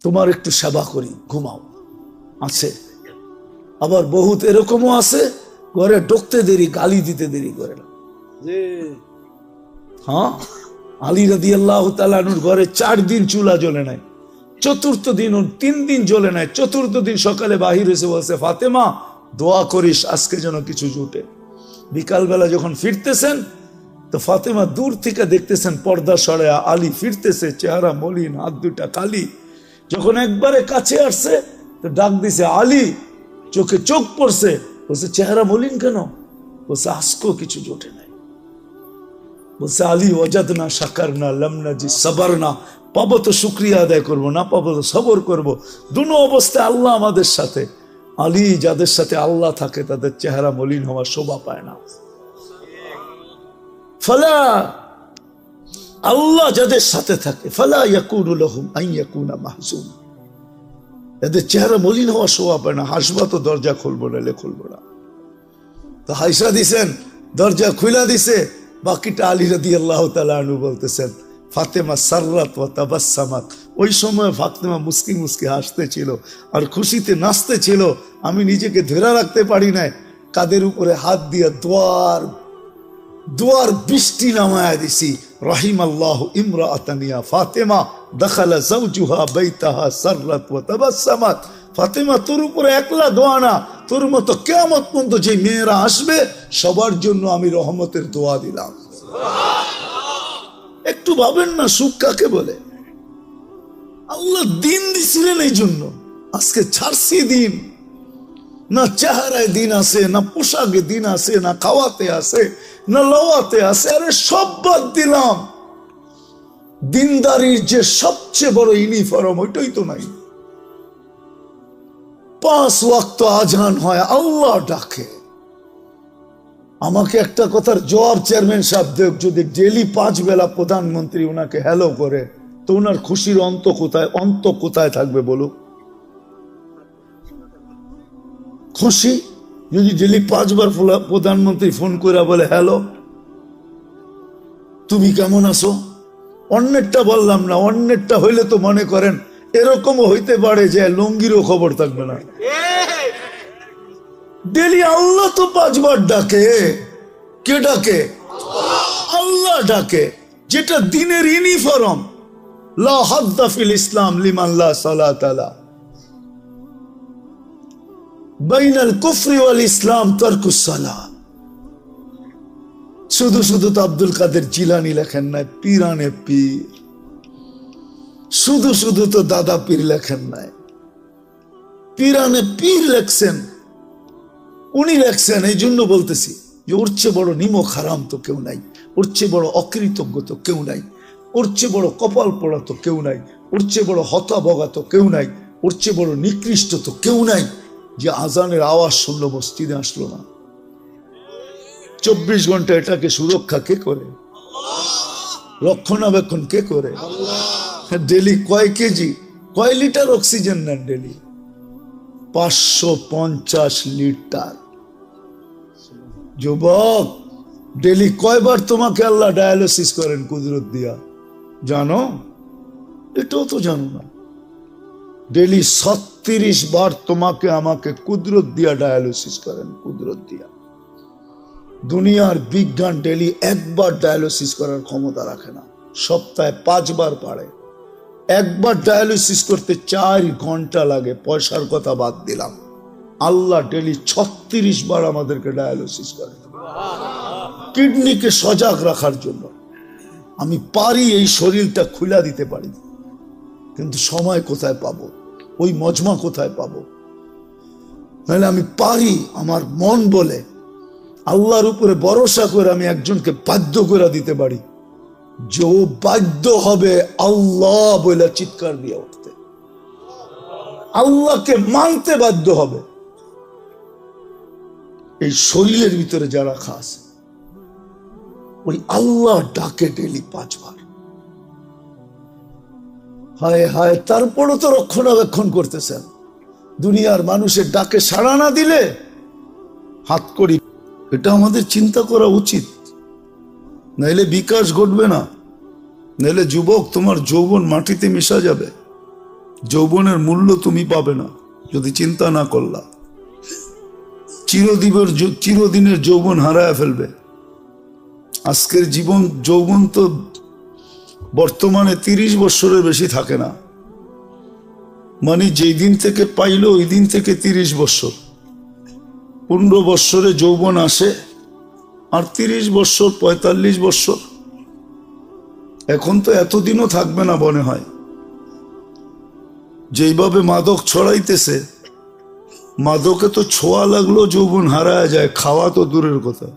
তোমার একটু সেবা করি, ঘুমাও। আছে আবার বহুত এরকমও আছে ঘরে ঢুকতে দেরি, গালি দিতে দেরি করে না। হ্যাঁ, আলী রাদিয়াল্লাহু তাআলা আনহুর ঘরে 4 দিন চুলা জ্বলে নাই, চতুর্থ দিন 3 দিন জ্বলে নাই, চতুর্থ দিন সকালে বাহির হয়েছে, বলছে ফাতেমা দোয়া করিস আজকে যেন কিছু জুটে। বিকালবেলা যখন ফিরতেছেন তো ফাতেমা দূর থেকে দেখতেছেন পর্দা সরায়া আলী ফিরতেছে, চেহারা মলিন, হাত দুটা কালি। যখন একবারে কাছে আসছে তো ডাক দিছে আলী, চোখে চোখ পড়ছে, বলছে চেহারা মলিন কেন? বলছে আজকেও কিছু জোটে নাই। বলছে আলী ওয়াজাদনা শাকারনা লাম নাজি সাবারনা, পাবো তো শুকরিয়া আদায় করবো, না পাবো তো সবর করবো। দুনো অবস্থায় আল্লাহ আমাদের সাথে। আলী যাদের সাথে আল্লাহ থাকে তাদের চেহারা মলিন হওয়ার শোভা পায় না। ফালা, আল্লাহ যাদের সাথে থাকে ফালা ইয়াকুনু লাহুম আন ইয়াকুনা মাহজুন, এদের চেহারা মলিন হওয়ার শোভা পায় না। হাসবা তো দরজা খুলবো নাহলে খুলবো না। তো হাইসা দিছেন, দরজা খুলা দিছে। বাকিটা আলী রাদিয়াল্লাহু তাআলা আনহু বলতেছেন ফাতেমা সাররাত ওয়া তাবাসসামাত, ওই সময় ফাতেমা মুস্কি মুস্কি হাসতেছিল আর খুশিতে নাচতেছিল। আমি নিজেকে ধরে রাখতে পারি নাই, কাদের উপরে হাত দিয়া দোয়ার বৃষ্টি নামায়া দিছি। রাহিমাল্লাহু ইমরাআতান ইয়া ফাতেমা দাখালা যাওজুহা বাইতাহা সাররাত ওয়া তাবাসসামাত। ফাতেমা তোর উপরে একলা দোয়া না, তোর মতো কিয়ামত পর্যন্ত যে মেয়েরা আসবে সবার জন্য আমি রহমতের দোয়া দিলাম। একটু ভাবেন না সুখ কাকে বলে? আল্লাহ দিন দিছিলেন এই জন্য। আজকে ছাড়ছি দিন, না চেহারায় দিন আছে, না পোশাকে দিন আছে, না খাওয়াতে আছে, না লওয়াতে আছে। আরে সব বাদ দিলাম। দিনদারির যে সবচেয়ে বড় ইউনিফর্ম ওইটাই তো নাই। 5 ওয়াক্ত আজান হয়, আল্লাহ ডাকে। আমাকে একটা কথার জবাব চেয়ারম্যান সাহেব দেব, যদি ডেলি 5 বেলা প্রধানমন্ত্রী ওনাকে হ্যালো করে তো ওনার খুশির অন্ত কোথায় থাকবে বলো? খুশি যদি ডেলি 5 বার প্রধানমন্ত্রী ফোন করে বলে হ্যালো তুমি কেমন আছো, অন্যেরটা বললাম না, অন্যেরটা হইলে তো মনে করেন এরকমও হইতে পারে যে লুঙ্গিরও খবর থাকবে না। ডেলি আল্লাহ তো 5 বার ডাকে। কে ডাকে? আল্লাহ ডাকে, যেটা দিনের ইউনিফর্ম। লা হাদ্দা ফিল ইসলাম লিমান লা সালাতা লা, বাইনাল কুফরি ওয়াল ইসলাম তারকুস সালাহ। শুধু শুধু তো আব্দুল কাদের জিলানী লেখেন নাই, পীরানে পীর। শুধু শুধু তো দাদা পীর লেখেন নাই, পীরানে পীর লেখছেন। উনি লেখছেন, এই জন্য বলতেছি যে ওর চেয়ে বড় নিমক হারাম তো কেউ নাই, ওর চেয়ে বড় অকৃতজ্ঞ তো কেউ নাই, ওর চেয়ে বড় কপাল পড়া তো কেউ নাই, ওর চেয়ে বড় হতাবগা তো কেউ নাই, ওর চেয়ে বড় নিকৃষ্ট তো কেউ নাই যে আজানের আওয়াজ শুনলো মসজিদে আসলো না। 24 ঘন্টা এটাকে সুরক্ষা কে করে? রক্ষণাবেক্ষণ কে করে? ডেলি কয় কেজি, কয় লিটার অক্সিজেন নেন ডেলি? 550 লিটার। যুবক, ডেলি কয়বার তোমাকে আল্লাহ ডায়ালিসিস করেন কুদরত দিয়া জানো? এটাও তো জানো না। ডেলি 36 বার তোমাকে আমাকে কুদরত দিয়া ডায়ালিসিস করেন, কুদরত দিয়া। দুনিয়ার বিজ্ঞান ডেলি 1 বার ডায়ালিসিস করার ক্ষমতা রাখে না, সপ্তাহে 5 বার পারে। 1 বার ডায়ালিসিস করতে 4 ঘন্টা লাগে, পয়সার কথা বাদ দিলাম। আল্লাহ ডেলি 36 বার আমাদেরকে ডায়ালিসিস করে, কিডনিকে সজাগ রাখার জন্য। আমি পারি এই শরীরটা খুলা দিতে পারি, কিন্তু সময় কোথায় পাবো, ওই মজমা কোথায় পাবো? নাহলে আমি পারি, আমার মন বলে আল্লাহর উপরে ভরসা করে আমি একজনকে বাধ্য করে দিতে পারি যে ও বাধ্য হবে আল্লাহ বলে চিৎকার দিয়ে উঠতে, আল্লাহকে মানতে বাধ্য হবে। এই শরীরের ভিতরে যারা খাস ওই আল্লাহ ডাকে ডেলি 5 বার। হায় হায়, তারপরও তো রক্ষণাবেক্ষণ করতেছেন। দুনিয়ার মানুষের ডাকে সাড়া না দিলে হাত করি। এটা আমাদের চিন্তা করা উচিত, নাইলে বিকাশ ঘটবে না। নাইলে যুবক তোমার যৌবন মাটিতে মিশা যাবে। যৌবনের মূল্য তুমি পাবে না যদি চিন্তা না করলা। চিরদিনের যৌবন হারায় ফেলবে। আজকের যৌবন তো বর্তমানে 30 বছরের বেশি থাকে না। মানে যেই দিন থেকে পাইলো ওই দিন থেকে 30 বছর, 15 বছরে যৌবন আসে, আর 30 বছর 45 বছর। এখন তো এতদিনও থাকবে না মনে হয়। যেইভাবে মাদক ছড়াইতেছে, মাদকে তো ছোঁয়া লাগলো যৌবন হারায় যায়, খাওয়া তো দূরের কথা,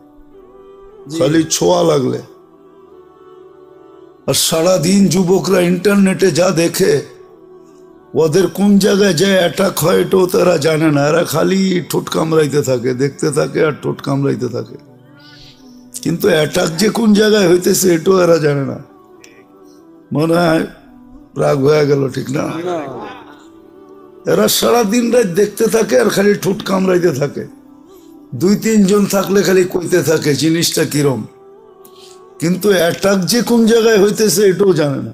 খালি ছোঁয়া লাগলে। আর সারাদিন যুবকরা ইন্টারনেটে যা দেখে, ওদের কোন জায়গায় যায় অ্যাটাক হয় এটাও তারা জানে না। এরা খালি ঠোঁট কামড়াইতে থাকে, দেখতে থাকে আর ঠোঁট কামড়াইতে থাকে। কিন্তু অ্যাটাক যে কোন জায়গায় হইতেছে এটাও এরা জানে না। মনে হয় রাগ হয়ে গেল, ঠিক না? এরা সারাদিন রাত দেখতে থাকে আর খালি ঠোঁট কামড়াইতে থাকে। 2-3 জন থাকলে খালি কইতে থাকে জিনিসটা কিরম। কিন্তু অ্যাটাক যে কোন জায়গায় হইতেছে এটাও জানে না।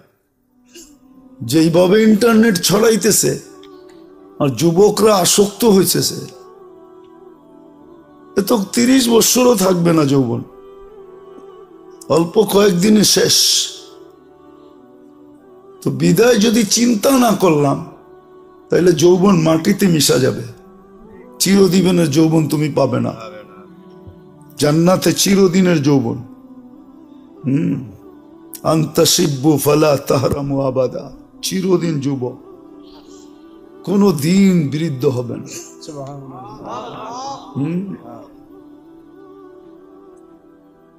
যেইভাবে ইন্টারনেট ছড়াইতেছে আর যুবকরা আসক্ত হইতেছে, এ তো 30 বছরও থাকবে না যৌবন, অল্প কয়েকদিনে শেষ। তো বিদায় যদি চিন্তা না করলাম তাহলে যৌবন মাটিতে মিশা যাবে। চিরদিনের যৌবন তুমি পাবে না জান্নাতে, চিরদিনের যৌবন। আনতা শিব্বু ফালা তাহরামু আবাদা, চিরদিন যুবক, কোনো দিন বৃদ্ধ হবে না।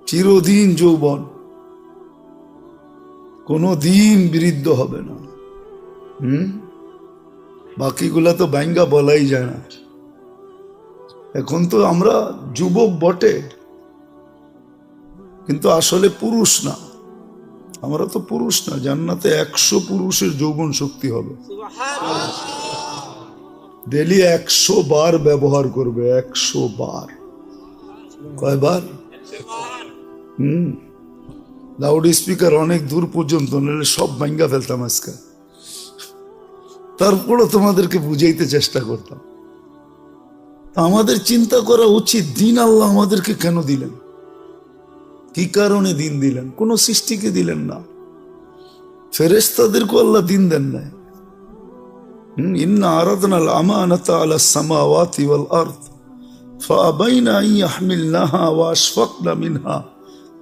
চিরদিন যৌবন, কোনো দিন বৃদ্ধ হবে না। বাকিগুলা তো ভাঙ্গা বলাই যায় না। এখন তো আমরা যুবক বটে, কিন্তু আসলে পুরুষ না। আমরা তো পুরুষ না। জান্নাতে 100 পুরুষের যৌবন শক্তি হবে। ডেলি 100 বার ব্যবহার করবে, 100 বার। কয়বার? লাউড স্পিকার অনেক দূর পর্যন্ত, নাহলে সব ভাঙ্গা ফেলতাম আজকে। তারপরে তোমাদেরকে বুঝাইতে চেষ্টা করতাম। আমাদের চিন্তা করা উচিত, দিন আল্লাহ আমাদেরকে কেন দিলেন, কি কারণে দিন দিলেন? কোন সৃষ্টিকে দিলেন না, ফেরেশতাদেরকে আল্লাহ দিন দেন নাই। ইন্না আরাদনাল আমানাতা আলাস সামাওয়াতি ওয়াল আরদ ফাআবাইনা আন ইয়াহমিলনাহা ওয়া আশফাকনা মিনহা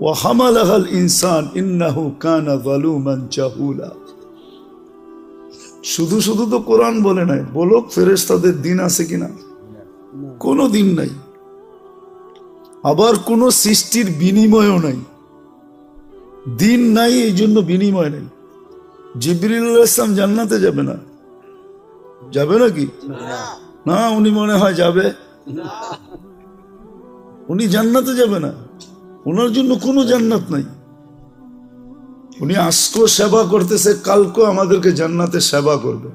ওয়া হামালাহাল ইনসান ইন্নাহু কানা যালুমান জাহুলা। শুধু শুধু তো কোরআন বলে নাই, বলো ফেরেশতাদের দিন আছে কিনা? কোনো দিন নাই। আবার কোন সৃষ্টির বিনিময়ও নাই। দিন নাই, এই জন্য বিনিময় নেই। জিবরিল আলাইহিস সালাম জান্নাতে যাবে না? যাবে নাকি? না, উনি মনে হয় যাবে। উনি জান্নাতে যাবে না, ওনার জন্য কোনো জান্নাত নাই। উনি আজকেও সেবা করতেছে, কালকেও আমাদেরকে জান্নাতে সেবা করবে।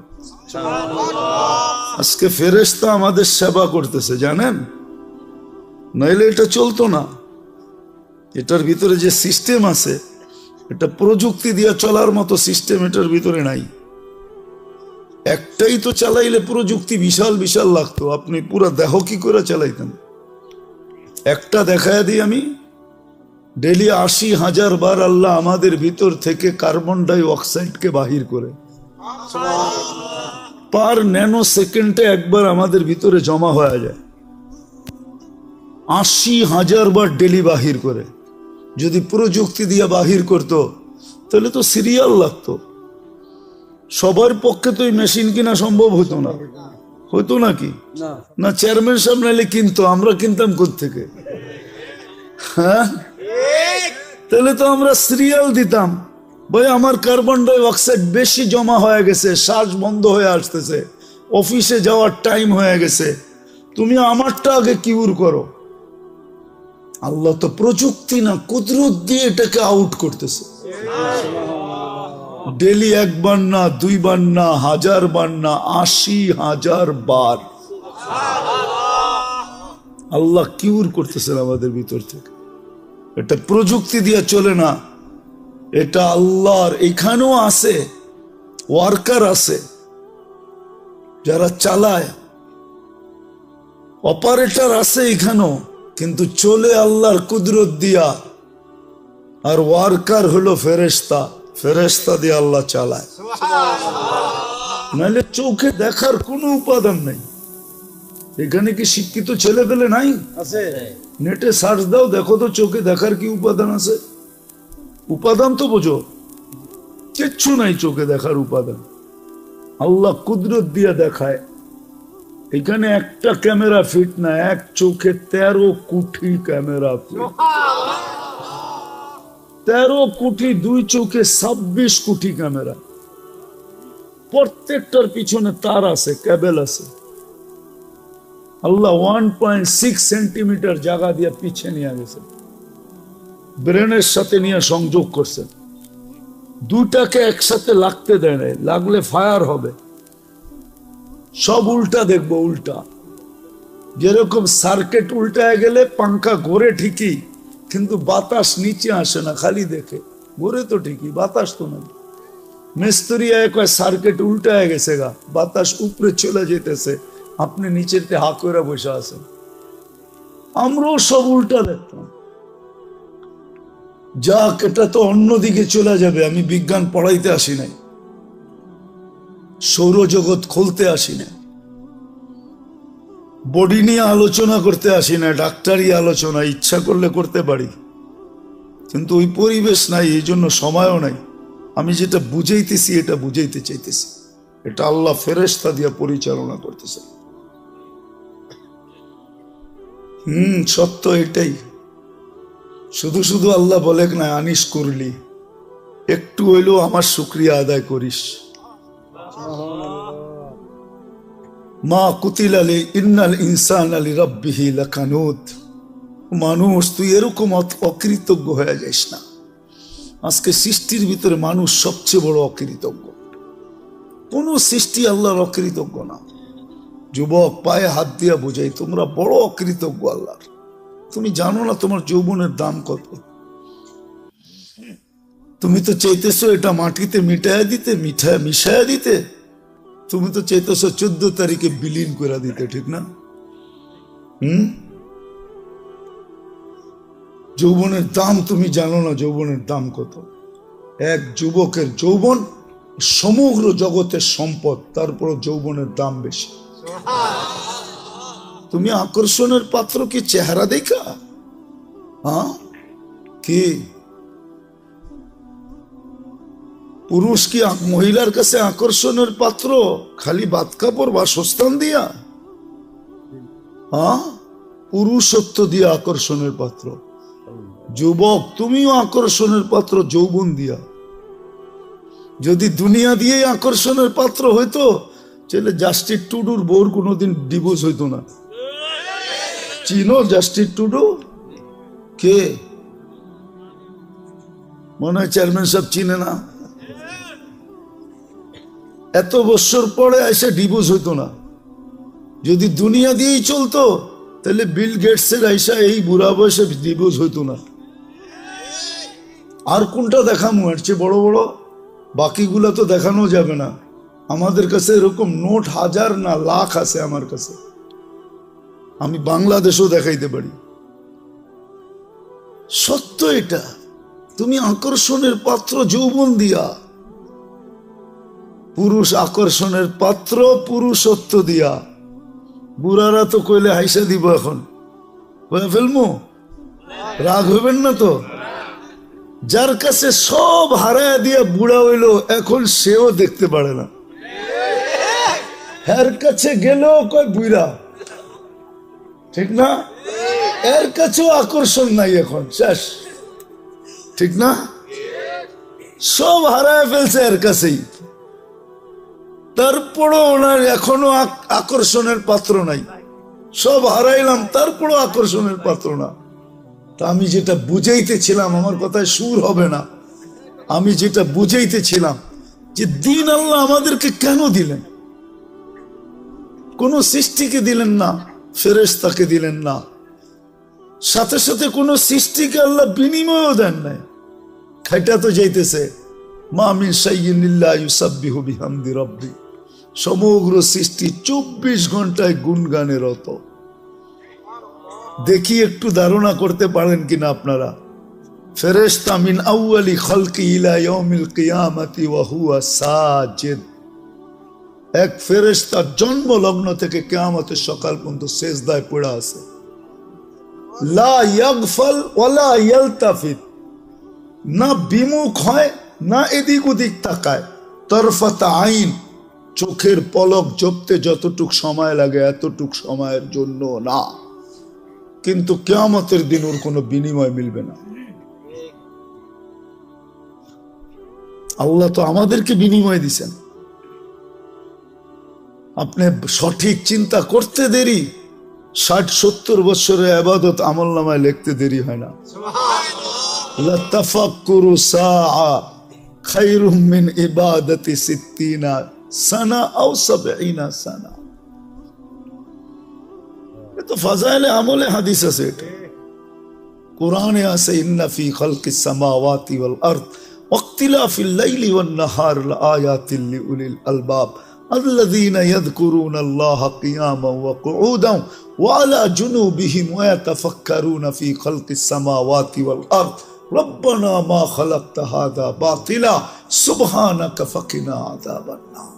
আজকে ফেরেশতা আমাদের সেবা করতেছে, জানেন? নাইলে এটা চলতো না। এটার ভিতরে যে সিস্টেম আছে, এটা প্রযুক্তি দিয়ে চলার মতো সিস্টেম এটার ভিতরে নাই। একটাই তো চালাইলে প্রযুক্তি বিশাল বিশাল লাগতো, আপনি পুরো দেহ কি করে চালাইতেন? একটা দেখায় দিই আমি, ডেলি 80,000 বার আল্লাহ আমাদের ভিতর থেকে কার্বন ডাই অক্সাইডকে বাহির করে, পার ন্যানো সেকেন্ডে একবার আমাদের ভিতরে জমা হয়ে যায়। 80,000 বার ডেলি বাহির করে। যদি প্রযুক্তি দিয়ে বাহির করতো তাহলে তো সিরিয়াল লাগতো। সবার পক্ষে তো এই মেশিন কিনা সম্ভব হতো না। হতো নাকি? না, চেয়ারম্যান সাহেব নাইলে কিনতো, আমরা কিনতাম কোত্থেকে? হ্যাঁ, তাহলে তো আমরা সিরিয়াল দিতাম, ভাই আমার কার্বন ডাই অক্সাইড বেশি জমা হয়ে গেছে, শ্বাস বন্ধ হয়ে আসতেছে, অফিসে যাওয়ার টাইম হয়ে গেছে, তুমি আমারটা আগে কিউর করো। আল্লাহ তো প্রযুক্তি না, কুদরত দিয়ে এটাকে আউট করতেছে। ডেলি 1 বার না, 2 বার না, 1000 বার না, 80,000 বার আল্লাহ কিউর করতেছেন আমাদের ভিতর থেকে। এটা প্রযুক্তি দিয়ে চলে না, এটা আল্লাহর। এখানেও আছে ওয়ার্কার আছে, যারা চালায়, অপারেটর আছে এখানেও, কিন্তু চলে আল্লাহর কুদরত দিয়া। আর ওয়ার্কার হলো ফেরেশতা, ফেরেশতা দিয়ে আল্লাহ চালায়। নাহলে চোখে দেখার কোনো উপাদান নেই। এখানে কি শিক্ষিত ছেলে পেলে নাই? আছে। নেটে সার্চ দাও, দেখো তো চোখে দেখার কি উপাদান আছে। উপাদান তো বোঝো, কিচ্ছু নাই চোখে দেখার উপাদান। আল্লাহ কুদরত দিয়ে দেখায়। এখানে একটা ক্যামেরা ফিট না, এক চোখে 13 কোটি ক্যামেরা ফিট। 13 কোটি, 2 চোখে 26 কোটি ক্যামেরা। প্রত্যেকটার পিছনে তার আছে, কেবল আছে। আল্লাহ 1.6 সেন্টিমিটার জায়গা দিয়ে পিছিয়ে নিয়ে গেছে, ব্রেনের সাথে নিয়ে সংযোগ করছেন। দুটাকে একসাথে লাগতে দেয় নাই, লাগলে ফায়ার হবে। সব উল্টা দেখবো, উল্টা। যেরকম সার্কিট উল্টায় গেলে পাঙ্খা ঘোরে ঠিকই, কিন্তু বাতাস নিচে আসে না, খালি দেখে। ঘোরে তো ঠিকই, বাতাস তো নাই। মিস্ত্রি কয় সার্কিট উল্টায় গেছে গা, বাতাস উপরে চলে যেতেছে, আপনি নিচেতে হা করে বসে আছেন। আমরাও সব উল্টা দেখতাম। যাক, এটা তো অন্যদিকে চলে যাবে। আমি বিজ্ঞান পড়াইতে আসি নাই, সৌরজগৎ খুলতে আসি না, বডি নিয়ে আলোচনা করতে আসি না, ডাক্তারি আলোচনা ইচ্ছা করলে করতে পারি, কিন্তু ওই পরিবেশ নাই, এই জন্য সময়ও নাই। আমি যেটা বুঝাইতেছি এটা বুঝাইতে চাইতেছি, এটা আল্লাহ ফেরেশতা দিয়া পরিচালনা করতেছে। সত্য এটাই। শুধু শুধু আল্লাহ বলে না আনিস করলি, একটু হইলেও আমার শুকরিয়া আদায় করিস। মা কুতিল আলী ইন্নাল ইনসান আলী রাব্বিহি লাকানুত। মানুষ, তুই এরকম অকৃতজ্ঞ হয়ে যাইস না। আজকে সৃষ্টির ভিতরে মানুষ সবচেয়ে বড় অকৃতজ্ঞ। কোন সৃষ্টি আল্লাহর অকৃতজ্ঞ না। যুবক, পায়ে হাত দিয়া বুঝাই, তোমরা বড় অকৃতজ্ঞ আল্লাহর। তুমি জানো না তোমার যৌবনের দাম কত। তুমি তো চাইতেছো এটা মাটিতে মিটাইয়া দিতে, মিশাইয়া দিতে। তুমি তো চাইতেছো 14 তারিখে বিলীন করে দিতে, ঠিক না? যৌবনের দাম তুমি জানো না, যৌবনের দাম কত। এক যুবকের যৌবন সমগ্র জগতের সম্পদ, তারপর যৌবনের দাম বেশি। তুমি আকর্ষণের পাত্র কি চেহারা দেখা? কি পুরুষ কি মহিলার কাছে আকর্ষণের পাত্র খালি বাত কাপড় বাসস্থান দিয়া? পুরুষত্ব দিয়া আকর্ষণের পাত্র। যুবক, তুমিও আকর্ষণের পাত্র যৌবন দিয়া। যদি দুনিয়া দিয়ে আকর্ষণের পাত্র হইতো, তাহলে জাস্টিস টুডুর বউর কোনোদিন ডিভোর্স হইতো না। চিনো জাস্টিস টুডু? কে? মনে হয় চেয়ারম্যান সাহেব চিনে না। এত বছর পরে এসে ডিভোর্স হইতো না। যদি দুনিয়া দিয়েই চলতো, তাহলে বিল গেটসের আইসা এই বুড়া বয়সে ডিভোর্স হইতো না। আর কোনটা দেখামু এর চেয়ে বড় বড়? বাকিগুলা তো দেখানো যাবে না। আমাদের কাছে এরকম নোট হাজার না লাখ আছে আমার কাছে। আমি বাংলাদেশও দেখাইতে পারি। সত্য এটা। তুমি আকর্ষণের পাত্র যৌবন দিয়া। পুরুষ আকর্ষণের পাত্র পুরুষত্ব দিয়া। বুড়ারা তো কইলে হাইসা দিব, এখন কয়ে ফেলমু, রাগ হইবেন না তো? যার কাছে সব হারায় দিয়া বুড়া হইল, এখন সেও দেখতে পারে না। এর কাছে গেলেও কয় বুড়া, ঠিক না? এর কাছেও আকর্ষণ নাই, এখন শেষ, ঠিক না? সব হারায় ফেলছে এর কাছেই, তারপরও ওনার এখনো আকর্ষণের পাত্র নাই। সব হারাইলাম, তারপরও আকর্ষণের পাত্র না। তা আমি যেটা বুঝাইতেছিলাম, আমার কথায় সুর হবে না, আমি যেটা বুঝাইতেছিলাম যে দিন আল্লাহ আমাদেরকে কেন দিলেন? কোন সৃষ্টিকে দিলেন না, ফেরেশতাকে দিলেন না, সাথে সাথে কোন সৃষ্টিকে আল্লাহ বিনিময়ও দেন নাই। খাইটা তো যাইতেছে, মা মিন শাইইন ইল্লা ইউসাব্বিহু বিহামদি রাব্বি সমগ্র সৃষ্টি 24 ঘন্টায় গুণগানে রত। দেখি একটু ধারণা করতে পারেন কিনা আপনারা। ফেরেশতা মিন আউয়ালি খালকি ইলা ইয়াউমিল কিয়ামতি ওয়া হুয়া সাজিদ। এক ফেরেশতা জন্ম লগ্ন থেকে কিয়ামতের সকাল পর্যন্ত সিজদায় পড়ে আছে। লা ইয়াগফাল ওয়ালা ইয়ালতাফিত, না বিমুখ হয় না এদিক ওদিক তাকায়। তরফাত আইন, চোখের পলক জপতে যতটুক সময় লাগে এতটুক সময়ের জন্য না। কিন্তু কিয়ামতের দিন ওর কোনো বিনিময় মিলবে না। আল্লাহ তো আমাদেরকে বিনিময় দিছেন। আপনি সঠিক চিন্তা করতে দেরি, 60-70 বছরের ইবাদত আমলনামায় লিখতে দেরি হয় না। লাতাফাক্কুরু সাআ খায়রুম মিন ইবাদাতি 60 সানা আও 70 সানা। তো ফাজাইলে আমলে হাদিস আছে, এটা কোরআনে আছে। ইন্না ফি খালকিস সামাওয়াতি ওয়াল আরদ ওয়াক্তিলাফিল লাইলি ওয়ান নাহার লাআয়াতিল লিউলিল আলবাব الذين يذكرون الله قياما وقعودا وعلى جنوبهم ويتفكرون في خلق السماوات والأرض ربنا ما خلقت هذا باطلا سبحانك فقنا عذاب النار।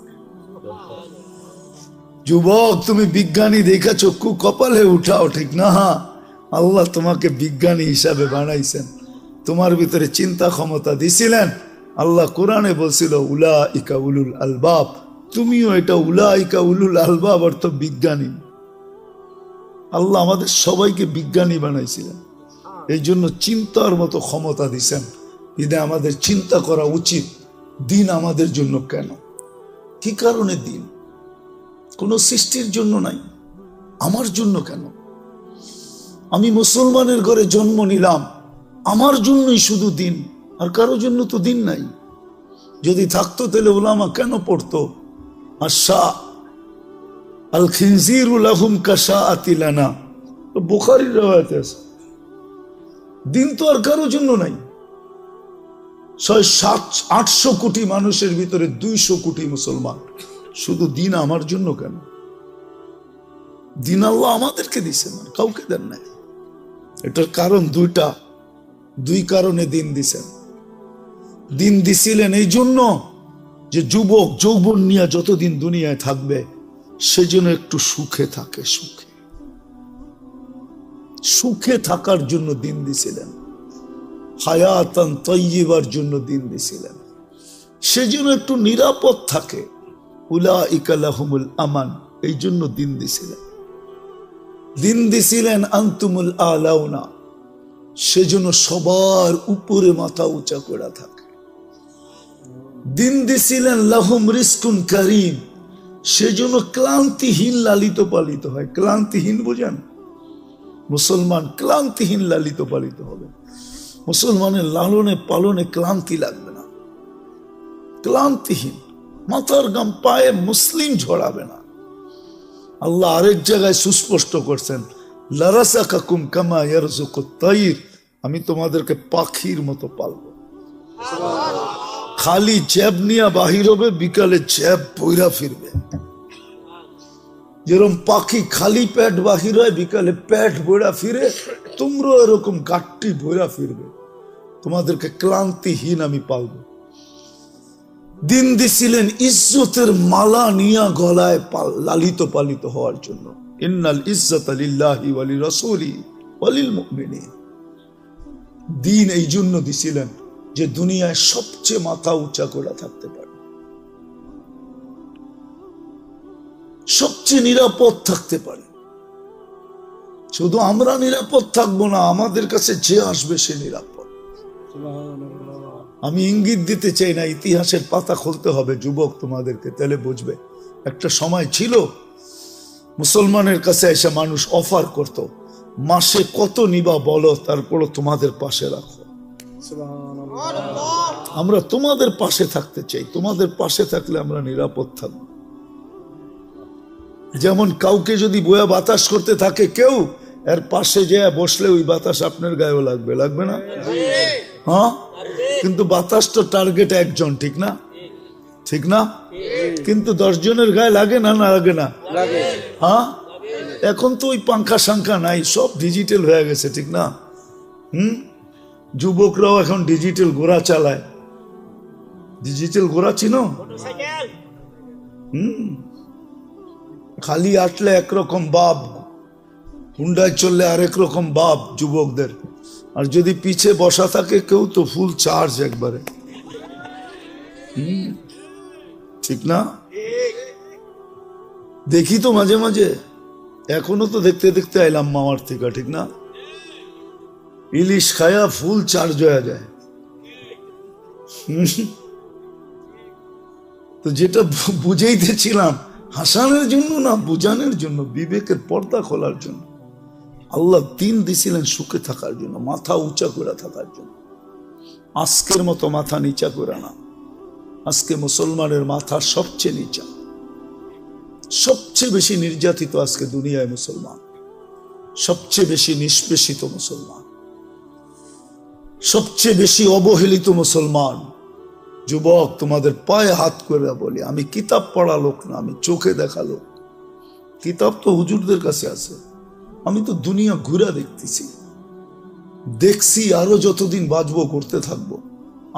যুবক, তুমি বিজ্ঞানী দেখা চক্ষু কপালে উঠাও, ঠিক না? আল্লাহ তোমাকে বিজ্ঞানী হিসাবে বানাইছেন, তোমার ভিতরে চিন্তা ক্ষমতা দিছিলেন। আল্লাহ কোরআনে বলছিল উলাইকা উলুল আলবাব, তুমিও এটা উলাইকা উলুল আলবাব অর্থ বিজ্ঞানী। আল্লাহ আমাদের সবাইকে বিজ্ঞানী বানাইছিলেন, এই জন্য চিন্তার মতো ক্ষমতা দিছেন। ঈদে আমাদের চিন্তা করা উচিত, দিন আমাদের জন্য কেন, কি কারণে দিন? কোন সৃষ্টির জন্য নাই, আমার জন্য কেন? আমি মুসলমানের ঘরে জন্ম নিলাম, আমার জন্যই শুধু দিন, আর কারো জন্য তো দিন নাই। যদি থাকতো তাহলে উলামা কেন পড়তো আশা আল খিনজিরু লাহুম কাশাআতি লানা, বুখারীর riwayat আছে। দিন তো আর কারো জন্য নাই। 600-800 কোটি মানুষের ভিতরে 200 কোটি মুসলমান, শুধু দিন আমার জন্য কেন? দিন আল্লাহ আমাদেরকে দিছেন, কাউকে দেন নাই। এটার কারণ দুইটা, দুই কারণে দিন দিছেন। দিন দিছিলেন এই জন্য যে যুবক যৌবন নিয়ে যতদিন দুনিয়ায় থাকবে সেজন্য একটু সুখে থাকে, সুখে সুখে থাকার জন্য দিন দিছিলেন। হায়াতান তাইয়্যিবার জন্য দিন দিছিলেন, সেজন্য একটু নিরাপদ থাকে। উলাইকা লাহুমুল আমান, এই জন্য দিন দিছিলেন। দিন দিছিলেন আনতুমুল আলাউনা, সেজন্য সবার উপরে মাথা উঁচা করে থাকে। দিন দিছিলেন লাহুম রিজকুন কারীম, সেজন্য ক্লান্তিহীন লালিত পালিত হয়। ক্লান্তিহীন বুঝেন? মুসলমান ক্লান্তিহীন লালিত পালিত হবে। মুসলমানের লালনে পালনে ক্লান্তি লাগবে না, ক্লান্তিহীন, মাথার গাম পায়ে মুসলিম ঝরাবে না। আল্লাহ আরেক জায়গায় সুস্পষ্ট করছেন, লারাসাকাকুম কামা ইয়ারযুকুত তাইর, আমি তোমাদেরকে পাখির মতো পালবো। খালি জ্যাব নিয়ে বাহির হবে, বিকালে জ্যাব বইরা ফিরবে। যেরকম পাখি খালি পেট বাহির হয়, বিকালে পেট বইরা ফিরে, তোমরা এরকম গাট্টি বইরা ফিরবে। তোমাদেরকে ক্লান্তিহীন আমি পালবো। দিন দিছিলেন ইজ্জতের মালা নিয়া গলায় লালিত পালিত হওয়ার জন্য। ইন্নাল ইজ্জাতা লিল্লাহি ওয়া লিরাসূলিহি ওয়া লিল মুমিনিন। দিন এই জন্য দিছিলেন যে দুনিয়ায় সবচেয়ে মাথা উঁচা করে থাকতে পারে, সবচেয়ে নিরাপদ থাকতে পারে। শুধু আমরা নিরাপদ থাকবো না, আমাদের কাছে যে আসবে সে নিরাপদ। আমি ইঙ্গিত দিতে চাই না, ইতিহাসের পাতা খুলতে হবে যুবক তোমাদেরকে, তাহলে বুঝবে। একটা সময় ছিল মুসলমানের কাছে এসে মানুষ অফার করত, মাসে কত নিবা বলো, তারপরও তোমাদের পাশে রাখো। আমরা তোমাদের পাশে থাকতে চাই, তোমাদের পাশে থাকলে আমরা নিরাপদ থাকবো। যেমন কাউকে যদি বয়া বাতাস করতে থাকে কেউ, এর পাশে যে বসলে ওই বাতাস আপনার গায়েও লাগবে, লাগবে না? হ্যাঁ, কিন্তু বাতাস তো টার্গেট একজন, ঠিক না? ঠিক না? কিন্তু 10 জনের গায়ে লাগে না, না লাগে না? লাগে। হ্যাঁ, এখন তো ওই পাঙ্খা সাংখা নাই, সব ডিজিটাল হয়ে গেছে, ঠিক না? যুবকরাও এখন ডিজিটাল ঘোড়া চালায়। ডিজিটাল ঘোড়া চিনো? খালি আটলে একরকম বাপ, হুন্ডায় চললে আরেক রকম বাপ যুবকদের, আর যদি পিছে বসা থাকে কেউ তো ফুল চার্জ একবারে। ঠিক না? দেখি তো মাঝে মাঝে, এখনো তো দেখতে দেখতে আইলাম মামার থেকে, ঠিক না? ইলিশ খায়া ফুল চার্জ হয়ে যায়। তো যেটা বুঝাইতেছিলাম, হাসানের জন্য না, বুঝানোর জন্য, বিবেকের পর্দা খোলার জন্য। আল্লাহ দিন দিছিলেন সুখে থাকার জন্য, মাথা উঁচা করে থাকার জন্য। আজকের মতো মাথা নিচা করে না। আজকে মুসলমানের মাথা সবচেয়ে নিচা, সবচেয়ে বেশি নির্যাতিত আজকে দুনিয়ায় মুসলমান, সবচেয়ে বেশি নিষ্পেষিত মুসলমান, সবচেয়ে বেশি অবহেলিত মুসলমান। যুবক, তোমাদের পায়ে হাত করে বলি, আমি কিতাব পড়া লোক না, আমি চোখে দেখা লোক। কিতাব তো হুজুরদের কাছে আছে, আমি তো দুনিয়া ঘুরা দেখতেছি, দেখছি, আরো যতদিন বাঁচবো করতে থাকবো।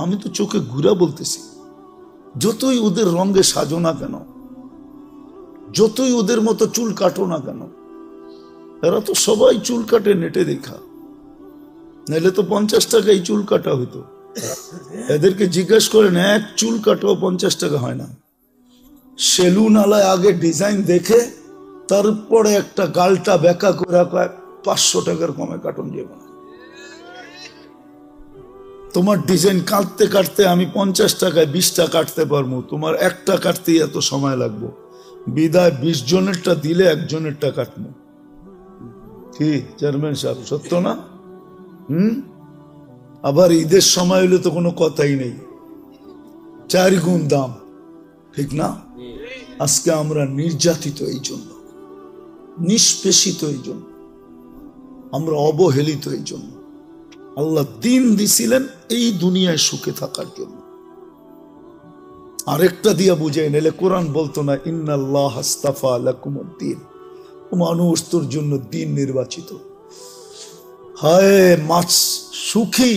আমি তো চোখে ঘুরা বলতেছি। যতই ওদের রঙে সাজো না কেন, যতই ওদের মতো চুল কাটো না কেন, এরা তো সবাই চুল কাটে নেটে দেখা, নাহলে তো 50 টাকায় চুল কাটা হইতো। এদেরকে জিজ্ঞেস করেন, এক চুল কাটাও 50 টাকা হয় না। সেলুন আলায় আগে ডিজাইন দেখে তারপরে একটা গালটা বেঁকা করে 500 টাকার কমে কাটন যাবে না। তোমার ডিজাইন কাটতে কাটতে আমি 50 টাকায় 20টা কাটতে পারবো, তোমার একটা কাটতেই এত সময় লাগবো। বিদায় 20 জনেরটা দিলে 1 জনেরটা কাটবো। কি চেয়ারম্যান সাহেব, সত্য না? আবার ঈদের সময় হলে তো কোনো কথাই নেই, 4 গুণ দাম, ঠিক না? আজকে আমরা নির্যাতিত এই জন্য, নিষ্পেষিত এই জন্য, আমরা অবহেলিত এই জন্য। আল্লাহ দিন দিছিলেন এই দুনিয়ায় সুখে থাকার জন্য। আরেকটা দিয়া বুঝাই, নাহলে কোরআন বলতো না, ইন্নাল্লাহ আস্তাফা লাকুমুদ্দিন, মানুষ তোর জন্য দিন নির্বাচিত। হায় মাছ সুখী,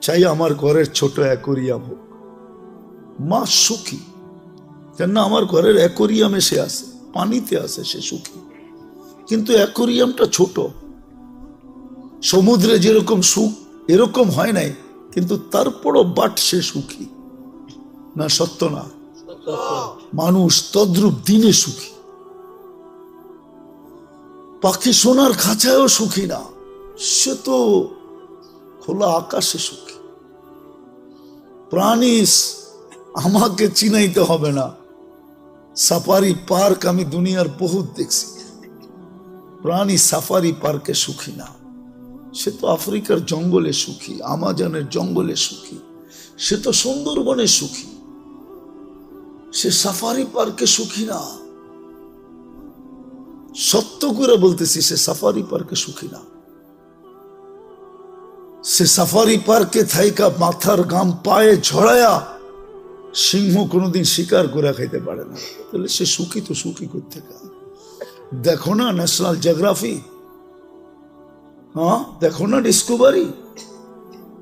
চাই আমার ঘরের ছোট অ্যাকোরিয়াম হোক। মাছ সুখী কেন? আমার ঘরের অ্যাকোরিয়ামে সে আছে, পানিতে আছে, সে সুখী। কিন্তু অ্যাকোরিয়ামটা ছোট। সমুদ্রে যেরকম সুখ এরকম হয় নাই, কিন্তু তারপরও বাট সে সুখী না? সত্য না? মানুষ তদ্রূপ দিনে সুখী। পাখি সোনার খাঁচায়ও সুখী না, সে তো খোলা আকাশে সুখী। প্রাণী, আমাকে চিনাইতে হবে না, সাফারি পার্ক আমি দুনিয়ার বহুত দেখছি। প্রাণী সাফারি পার্কে সুখী না, সে তো আফ্রিকার জঙ্গলে সুখী, আমাজনের জঙ্গলে সুখী, সে তো সুন্দরবনে সুখী, সে সাফারি পার্কে সুখী না। সত্য করে বলতেছি, সে সাফারি পার্কে সুখী না। সে সাফারি পার্কে থাইকা মাথার গাম পায়ে ঝড়ায়া সিংহ কোনোদিন শিকার করে খাইতে পারে না, তাহলে সে সুখী তো সুখী করতে। দেখো না ন্যাশনাল জিওগ্রাফি, হ্যাঁ দেখো না ডিসকভারি,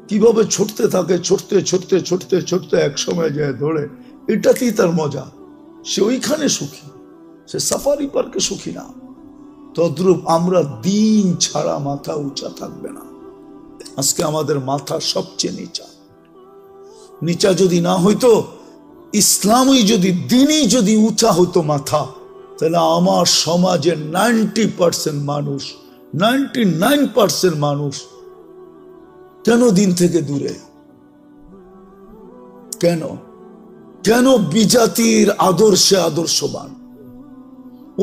কিভাবে ছুটতে থাকে, ছুটতে ছুটতে ছুটতে ছুটতে এক সময় যায় ধরে। এটাতেই তার মজা, সে ওইখানে সুখী, সে সাফারি পার্কে সুখী না। তদ্রূপ আমরা দিন ছাড়া মাথা উঁচা থাকবে না। আজকে আমাদের মাথা সবচেয়ে নিচা। নিচা যদি না হইতো, ইসলামই যদি, দিনই যদি উঁচা হতো মাথা, তাহলে আমার সমাজের 90% মানুষ, 99% মানুষ কেন দিন থেকে দূরে? কেন? কেন বিজাতির আদর্শে আদর্শবান?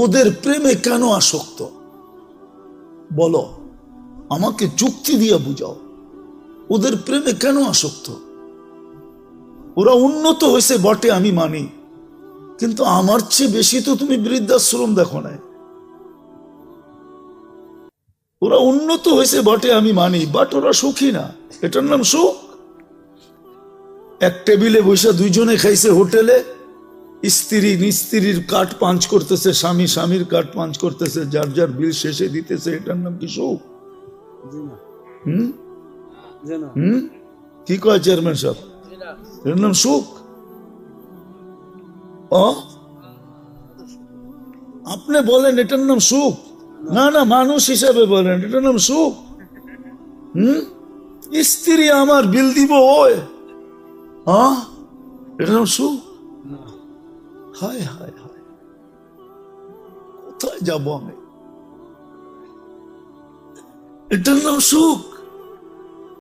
ওদের প্রেমে কেন আসক্ত? বলো, আমাকে যুক্তি দিয়ে বুঝাও, ওদের প্রেমে কেন আসক্ত? ওরা উন্নত হয়েছে বটে, আমি মানি, কিন্তু আমার চেয়ে বেশি তো তুমি বৃদ্ধাশ্রম দেখো না। ওরা উন্নত হয়েছে বটে, আমি মানি, বাট ওরা সুখী না। এটার নাম সুখ? এক টেবিলে বসে 2 জনে খাইছে হোটেলে, স্ত্রীর কাঠ পাঞ্চ করতেছে, স্বামী স্বামীর কাঠ পাঞ্চ করতেছে, যার যার বিল শেষে দিতেছে, এটার নাম কি সুখ? হুম হুম কি কয় চেয়ারম্যান সাহেব, এটার নাম সুখ? আপনি বলেন এটার নাম সুখ? না না, মানুষ হিসাবে বলেন এটার নাম সুখ? স্ত্রী আমার বিল দিব ওই, এটার নাম সুখ? হায় হায় হায়, কোথায় যাব আমি? এটার নাম সুখ?